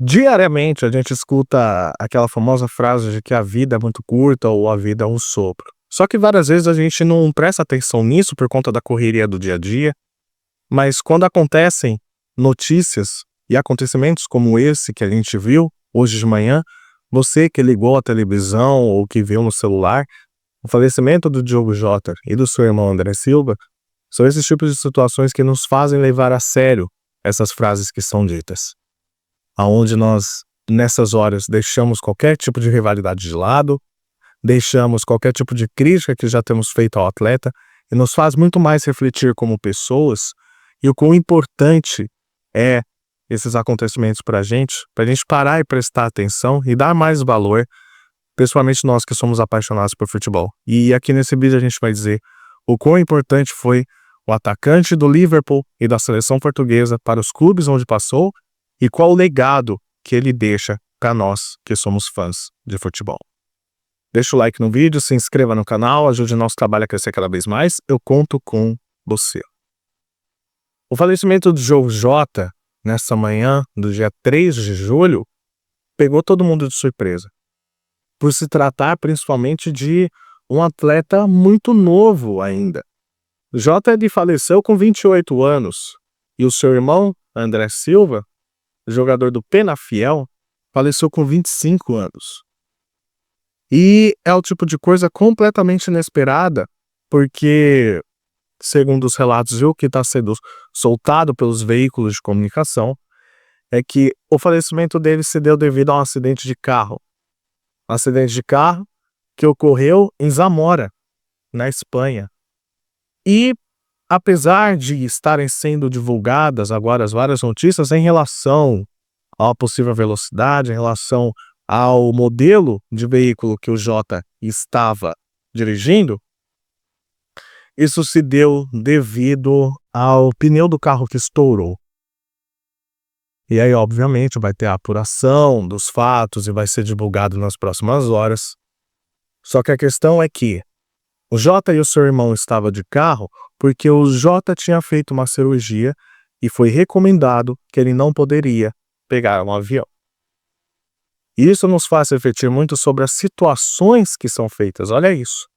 Diariamente a gente escuta aquela famosa frase de que a vida é muito curta ou a vida é um sopro. Só que várias vezes a gente não presta atenção nisso por conta da correria do dia a dia, mas quando acontecem notícias e acontecimentos como esse que a gente viu hoje de manhã, você que ligou a televisão ou que viu no celular, o falecimento do Diogo Jota e do seu irmão André Silva, são esses tipos de situações que nos fazem levar a sério essas frases que são ditas. Aonde nós, nessas horas, deixamos qualquer tipo de rivalidade de lado, deixamos qualquer tipo de crítica que já temos feito ao atleta e nos faz muito mais refletir como pessoas e o quão importante é esses acontecimentos para a gente parar e prestar atenção e dar mais valor, principalmente nós que somos apaixonados por futebol. E aqui nesse vídeo a gente vai dizer o quão importante foi o atacante do Liverpool e da seleção portuguesa para os clubes onde passou e qual o legado que ele deixa para nós que somos fãs de futebol. Deixa o like no vídeo, se inscreva no canal, ajude nosso trabalho a crescer cada vez mais, eu conto com você. O falecimento do Diogo Jota, nessa manhã do dia 3 de julho, pegou todo mundo de surpresa, por se tratar principalmente de um atleta muito novo ainda. Jota faleceu com 28 anos e o seu irmão, André Silva, jogador do Penafiel, faleceu com 25 anos. E é o tipo de coisa completamente inesperada, porque, segundo os relatos e o que está sendo soltado pelos veículos de comunicação, é que o falecimento dele se deu devido a um acidente de carro. Um acidente de carro que ocorreu em Zamora, na Espanha. E, apesar de estarem sendo divulgadas agora as várias notícias em relação à possível velocidade, em relação ao modelo de veículo que o Jota estava dirigindo, isso se deu devido ao pneu do carro que estourou. E aí, obviamente, vai ter a apuração dos fatos e vai ser divulgado nas próximas horas. Só que a questão é que o Jota e o seu irmão estavam de carro porque o Jota tinha feito uma cirurgia e foi recomendado que ele não poderia pegar um avião. E isso nos faz refletir muito sobre as situações que são feitas. Olha isso.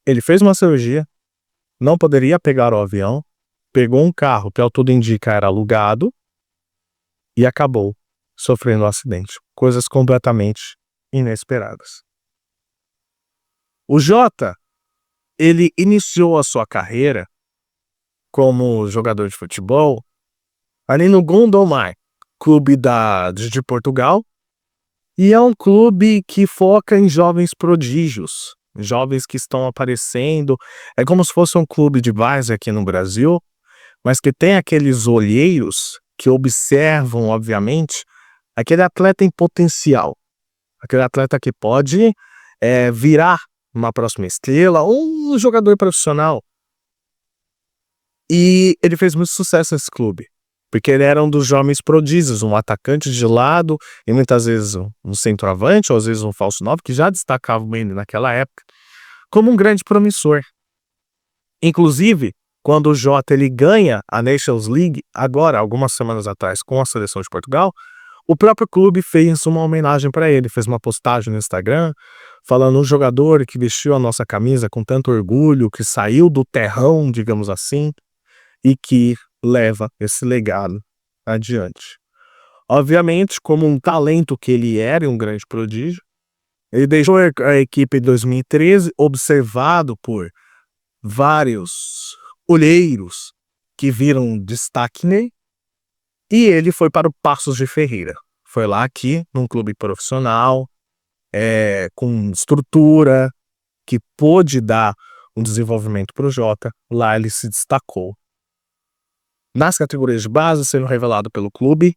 Ele fez uma cirurgia, não poderia pegar o avião, pegou um carro que ao tudo indica era alugado e acabou sofrendo um acidente. Coisas completamente inesperadas. O Jota, ele iniciou a sua carreira como jogador de futebol ali no Gondomar, clube de Portugal, e é um clube que foca em jovens prodígios, jovens que estão aparecendo. É como se fosse um clube de várzea aqui no Brasil, mas que tem aqueles olheiros que observam, obviamente, aquele atleta em potencial, aquele atleta que pode virar uma próxima estrela ou um jogador profissional. E ele fez muito sucesso nesse clube, porque ele era um dos jovens prodígios, um atacante de lado e muitas vezes um centroavante ou às vezes um falso 9, que já destacavam ele naquela época como um grande promissor. Inclusive, quando o Jota ele ganha a Nations League, agora, algumas semanas atrás, com a seleção de Portugal, o próprio clube fez uma homenagem para ele, fez uma postagem no Instagram, falando um jogador que vestiu a nossa camisa com tanto orgulho, que saiu do terrão, digamos assim, e que leva esse legado adiante. Obviamente, como um talento que ele era e um grande prodígio, ele deixou a equipe em 2013 observado por vários olheiros que viram destaque nele, e ele foi para o Paços de Ferreira. Foi lá aqui, num clube profissional, com estrutura, que pôde dar um desenvolvimento para o Jota. Lá ele se destacou nas categorias de base, sendo revelado pelo clube,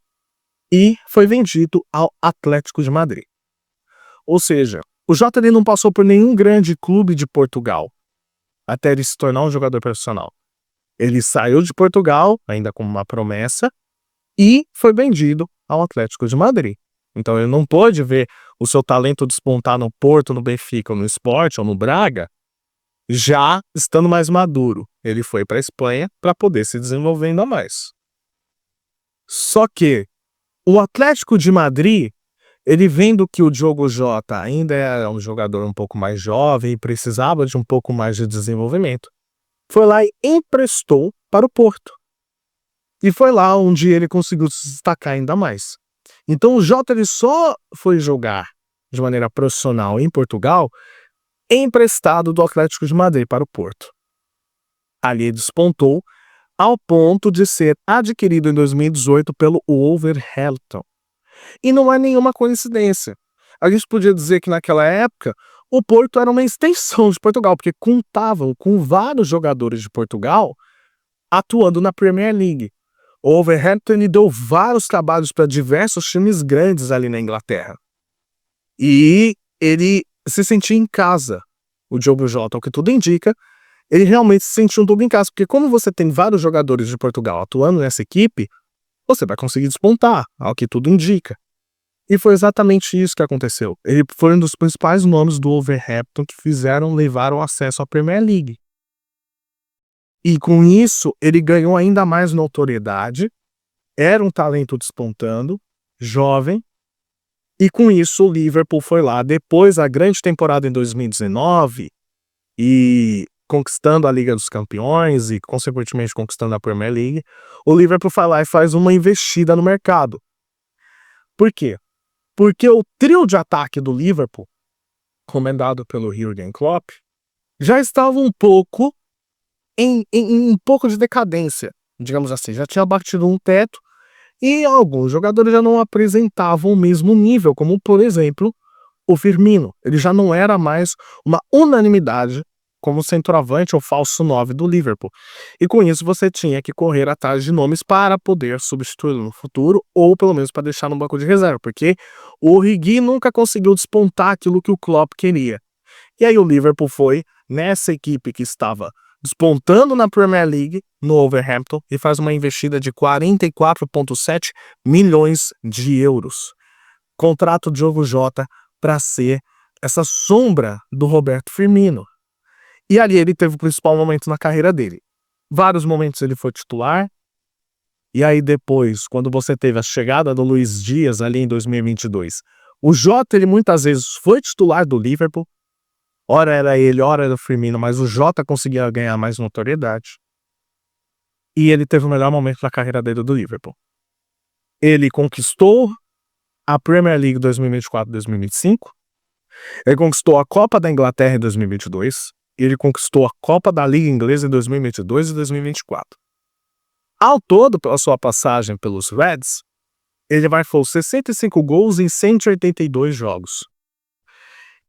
e foi vendido ao Atlético de Madrid. Ou seja, o Jota não passou por nenhum grande clube de Portugal até ele se tornar um jogador profissional. Ele saiu de Portugal, ainda como uma promessa, e foi vendido ao Atlético de Madrid. Então ele não pôde ver o seu talento despontar no Porto, no Benfica, ou no Sport, ou no Braga, já estando mais maduro. Ele foi para a Espanha para poder se desenvolver ainda mais. Só que O Atlético de Madrid, ele vendo que o Diogo Jota ainda era um jogador um pouco mais jovem e precisava de um pouco mais de desenvolvimento, foi lá e emprestou para o Porto. E foi lá onde ele conseguiu se destacar ainda mais. Então o Jota ele só foi jogar de maneira profissional em Portugal emprestado do Atlético de Madrid para o Porto. Ali ele despontou ao ponto de ser adquirido em 2018 pelo Wolverhampton. E não é nenhuma coincidência. A gente podia dizer que naquela época o Porto era uma extensão de Portugal, porque contavam com vários jogadores de Portugal atuando na Premier League. O Wolverhampton deu vários trabalhos para diversos times grandes ali na Inglaterra. E ele se sentia em casa, o Diogo Jota, o que tudo indica, ele realmente se sentiu um pouco em casa, porque como você tem vários jogadores de Portugal atuando nessa equipe, você vai conseguir despontar, ao que tudo indica. E foi exatamente isso que aconteceu. Ele foi um dos principais nomes do Wolverhampton que levaram acesso à Premier League. E com isso, ele ganhou ainda mais notoriedade, era um talento despontando, jovem, e com isso o Liverpool foi lá, depois da grande temporada em 2019, e conquistando a Liga dos Campeões e, consequentemente, conquistando a Premier League, o Liverpool vai lá e faz uma investida no mercado. Por quê? Porque o trio de ataque do Liverpool, comandado pelo Jürgen Klopp, já estava um pouco em um pouco de decadência, digamos assim, já tinha batido um teto e alguns jogadores já não apresentavam o mesmo nível, como, por exemplo, o Firmino. Ele já não era mais uma unanimidade como centroavante ou falso 9 do Liverpool. E com isso você tinha que correr atrás de nomes para poder substituí-lo no futuro, ou pelo menos para deixar no banco de reserva, porque o Origi nunca conseguiu despontar aquilo que o Klopp queria. E aí o Liverpool foi nessa equipe que estava despontando na Premier League, no Wolverhampton, e faz uma investida de 44,7 milhões de euros. Contrato o Diogo Jota para ser essa sombra do Roberto Firmino. E ali ele teve o principal momento na carreira dele. Vários momentos ele foi titular, e aí depois, quando você teve a chegada do Luiz Dias ali em 2022, o Jota ele muitas vezes foi titular do Liverpool, ora era ele, ora era o Firmino, mas o Jota conseguia ganhar mais notoriedade. E ele teve o melhor momento da carreira dele do Liverpool. Ele conquistou a Premier League 2024-2025, ele conquistou a Copa da Inglaterra em 2022, e ele conquistou a Copa da Liga Inglesa em 2022 e 2024. Ao todo, pela sua passagem pelos Reds, ele marcou 65 gols em 182 jogos.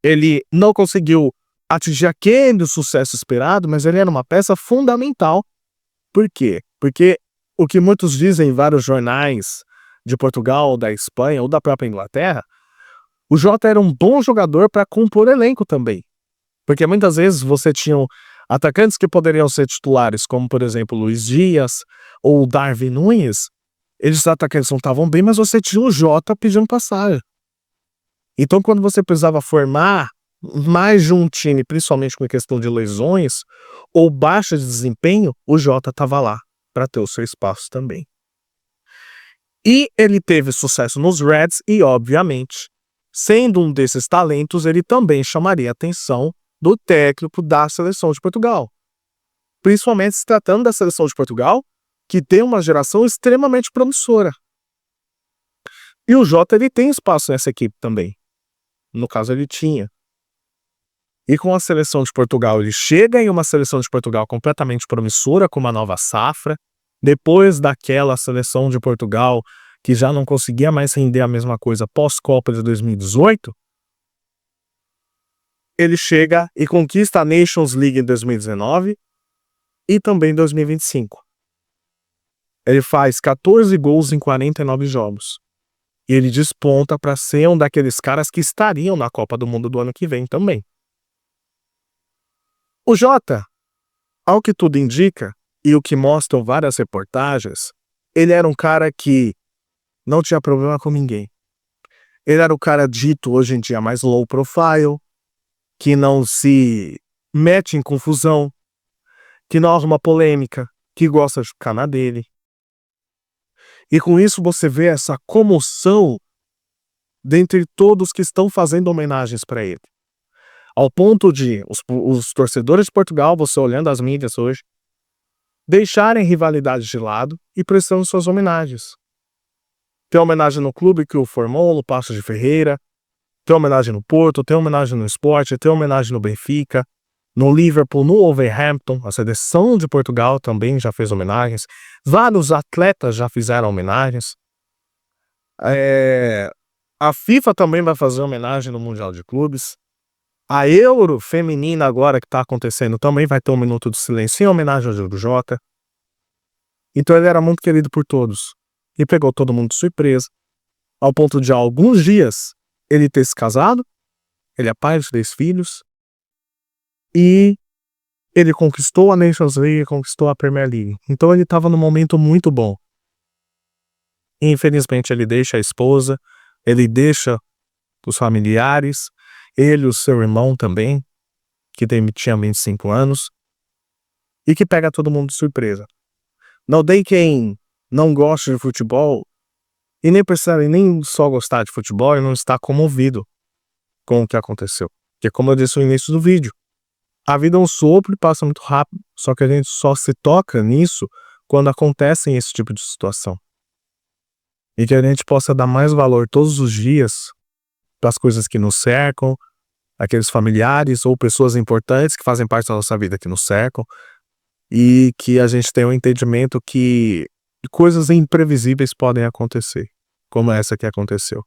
Ele não conseguiu atingir aquele sucesso esperado, mas ele era uma peça fundamental. Por quê? Porque o que muitos dizem em vários jornais de Portugal, da Espanha ou da própria Inglaterra, o Jota era um bom jogador para compor elenco também. Porque muitas vezes você tinha atacantes que poderiam ser titulares, como por exemplo Luiz Dias ou Darwin Núñez. Esses atacantes não estavam bem, mas você tinha o Jota pedindo passagem. Então quando você precisava formar mais de um time, principalmente com a questão de lesões ou baixa de desempenho, o Jota estava lá para ter o seu espaço também. E ele teve sucesso nos Reds e, obviamente, sendo um desses talentos, ele também chamaria a atenção do técnico da seleção de Portugal. Principalmente se tratando da seleção de Portugal, que tem uma geração extremamente promissora. E o Jota ele tem espaço nessa equipe também. No caso, ele tinha. E com a seleção de Portugal, ele chega em uma seleção de Portugal completamente promissora, com uma nova safra. Depois daquela seleção de Portugal que já não conseguia mais render a mesma coisa pós-Copa de 2018, ele chega e conquista a Nations League em 2019 e também em 2025. Ele faz 14 gols em 49 jogos. E ele desponta para ser um daqueles caras que estariam na Copa do Mundo do ano que vem também. O Jota, ao que tudo indica, e o que mostram várias reportagens, ele era um cara que não tinha problema com ninguém. Ele era o cara dito hoje em dia mais low profile, que não se mete em confusão, que não arruma polêmica, que gosta de ficar na dele. E com isso você vê essa comoção dentre todos que estão fazendo homenagens para ele. Ao ponto de os torcedores de Portugal, você olhando as mídias hoje, deixarem rivalidades de lado e prestando suas homenagens. Tem homenagem no clube que o formou, no Paços de Ferreira, tem homenagem no Porto, tem homenagem no Sport, tem homenagem no Benfica, no Liverpool, no Wolverhampton, a seleção de Portugal também já fez homenagens, vários atletas já fizeram homenagens. A FIFA também vai fazer homenagem no Mundial de Clubes. A Euro feminina agora que está acontecendo também vai ter um minuto de silêncio em homenagem ao Diogo Jota. Então ele era muito querido por todos e pegou todo mundo de surpresa, ao ponto de há alguns dias ele ter se casado, ele é pai de 3 filhos, e ele conquistou a Nations League, conquistou a Premier League. Então ele estava num momento muito bom. Infelizmente ele deixa a esposa, ele deixa os familiares, ele e o seu irmão também, que tinha 25 anos, e que pega todo mundo de surpresa. Não tem quem não goste de futebol, e nem precisa nem só gostar de futebol e não estar comovido com o que aconteceu. Porque como eu disse no início do vídeo, a vida é um sopro e passa muito rápido, só que a gente só se toca nisso quando acontece esse tipo de situação. E que a gente possa dar mais valor todos os dias para as coisas que nos cercam, aqueles familiares ou pessoas importantes que fazem parte da nossa vida que nos cercam, e que a gente tenha um entendimento que coisas imprevisíveis podem acontecer, como essa que aconteceu.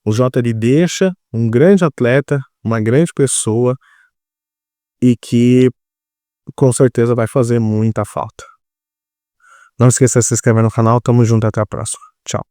O Jota ele deixa um grande atleta, uma grande pessoa, e que com certeza vai fazer muita falta. Não esqueça de se inscrever no canal, tamo junto, até a próxima. Tchau.